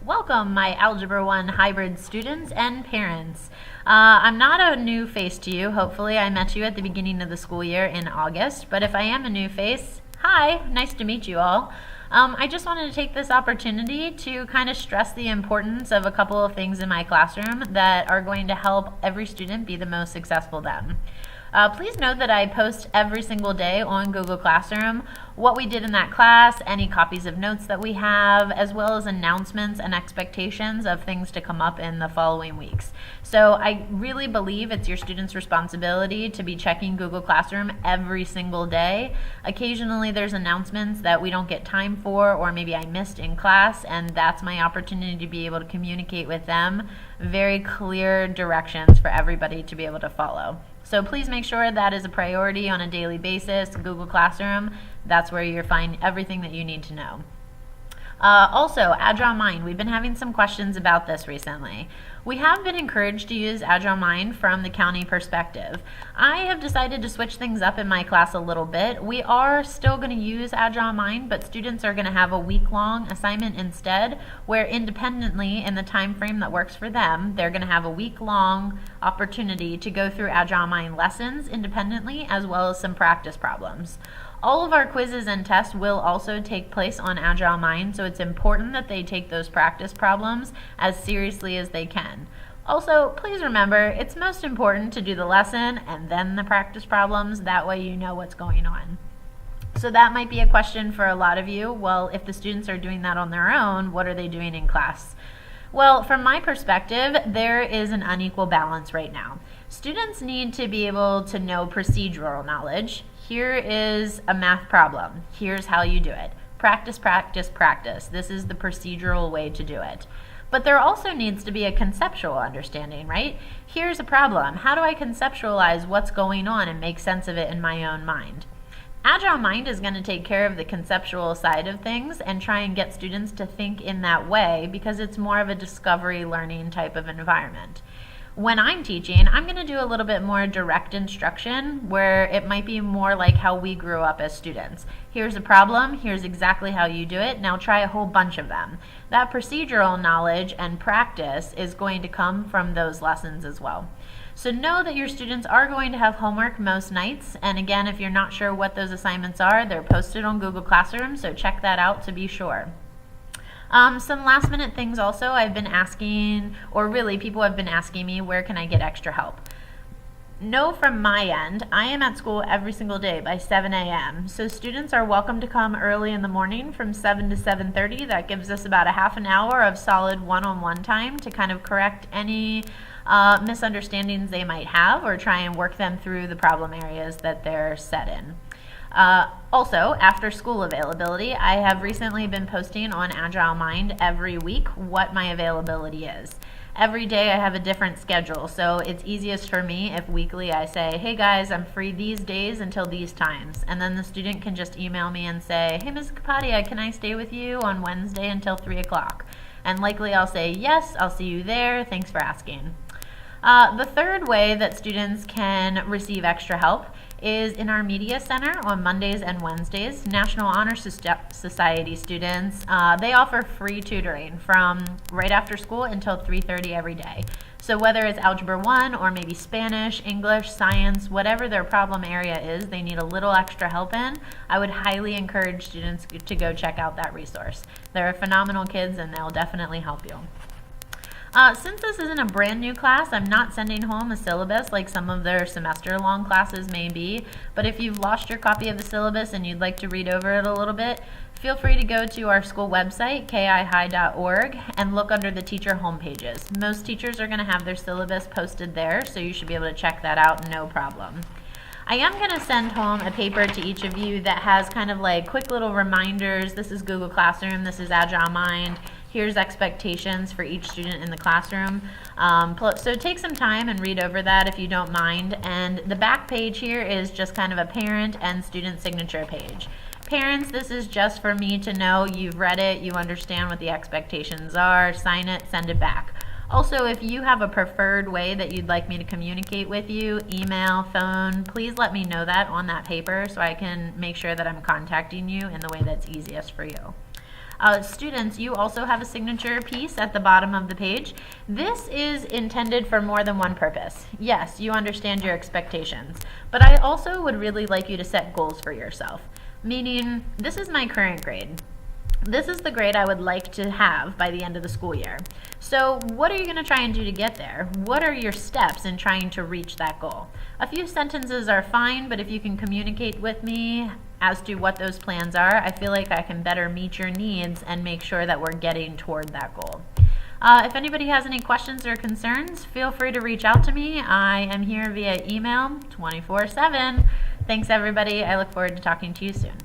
Welcome, my Algebra 1 hybrid students and parents. I'm not a new face to you. Hopefully I met you at the beginning of the school year in August, but if I am a new face, hi, nice to meet you all. I just wanted to take this opportunity to kind of stress the importance of a couple of things in my classroom that are going to help every student be the most successful them. Please note that I post every single day on Google Classroom what we did in that class, any copies of notes that we have, as well as announcements and expectations of things to come up in the following weeks. So I really believe it's your students' responsibility to be checking Google Classroom every single day. Occasionally there's announcements that we don't get time for, or maybe I missed in class, and that's my opportunity to be able to communicate with them very clear directions for everybody to be able to follow. So please make sure that is a priority on a daily basis. Google Classroom, that's where you'll find everything that you need to know. Also, Agile Mind. We've been having some questions about this recently. We have been encouraged to use Agile Mind from the county perspective. I have decided to switch things up in my class a little bit. We are still going to use Agile Mind, but students are going to have a week-long assignment instead, where independently in the time frame that works for them, they're going to have a week-long opportunity to go through Agile Mind lessons independently, as well as some practice problems. All of our quizzes and tests will also take place on Agile Mind, so it's important that they take those practice problems as seriously as they can. Also, please remember, it's most important to do the lesson and then the practice problems. That way you know what's going on. So that might be a question for a lot of you. Well, if the students are doing that on their own, what are they doing in class? Well, from my perspective, there is an unequal balance right now. Students need to be able to know procedural knowledge. Here is a math problem. Here's how you do it. Practice, practice, practice. This is the procedural way to do it. But there also needs to be a conceptual understanding, right? Here's a problem. How do I conceptualize what's going on and make sense of it in my own mind? Agile Mind is going to take care of the conceptual side of things and try and get students to think in that way because it's more of a discovery learning type of environment. When I'm teaching, I'm going to do a little bit more direct instruction where it might be more like how we grew up as students. Here's a problem, here's exactly how you do it, now try a whole bunch of them. That procedural knowledge and practice is going to come from those lessons as well. So know that your students are going to have homework most nights, and again, if you're not sure what those assignments are, they're posted on Google Classroom, so check that out to be sure. Some last minute things also I've been asking, or really people have been asking me, where can I get extra help? Know from my end, I am at school every single day by 7 a.m. So students are welcome to come early in the morning from 7 to 7:30. That gives us about a half an hour of solid one-on-one time to kind of correct any misunderstandings they might have or try and work them through the problem areas that they're set in. Also, after school availability, I have recently been posting on Agile Mind every week what my availability is. Every day I have a different schedule, so it's easiest for me if weekly I say, hey guys, I'm free these days until these times. And then the student can just email me and say, hey Ms. Kapadia, can I stay with you on Wednesday until 3 o'clock? And likely I'll say, yes, I'll see you there, thanks for asking. The third way that students can receive extra help is in our media center on Mondays and Wednesdays. National Honor Society students, they offer free tutoring from right after school until 3:30 every day. So whether it's Algebra 1 or maybe Spanish, English, science, whatever their problem area is, they need a little extra help in, I would highly encourage students to go check out that resource. They're phenomenal kids and they'll definitely help you. Since this isn't a brand new class, I'm not sending home a syllabus like some of their semester-long classes may be, but if you've lost your copy of the syllabus and you'd like to read over it a little bit, feel free to go to our school website, kihigh.org, and look under the teacher home pages. Most teachers are going to have their syllabus posted there, so you should be able to check that out, no problem. I am going to send home a paper to each of you that has kind of like quick little reminders. This is Google Classroom, this is Agile Mind. Here's expectations for each student in the classroom. So take some time and read over that if you don't mind. And the back page here is just kind of a parent and student signature page. Parents, this is just for me to know you've read it, you understand what the expectations are, sign it, send it back. Also, if you have a preferred way that you'd like me to communicate with you, email, phone, please let me know that on that paper so I can make sure that I'm contacting you in the way that's easiest for you. Students, you also have a signature piece at the bottom of the page. This is intended for more than one purpose. Yes, you understand your expectations, but I also would really like you to set goals for yourself, meaning this is my current grade. This is the grade I would like to have by the end of the school year. So what are you going to try and do to get there? What are your steps in trying to reach that goal? A few sentences are fine, but if you can communicate with me as to what those plans are, I feel like I can better meet your needs and make sure that we're getting toward that goal. If anybody has any questions or concerns, feel free to reach out to me. I am here via email 24/7. Thanks everybody. I look forward to talking to you soon.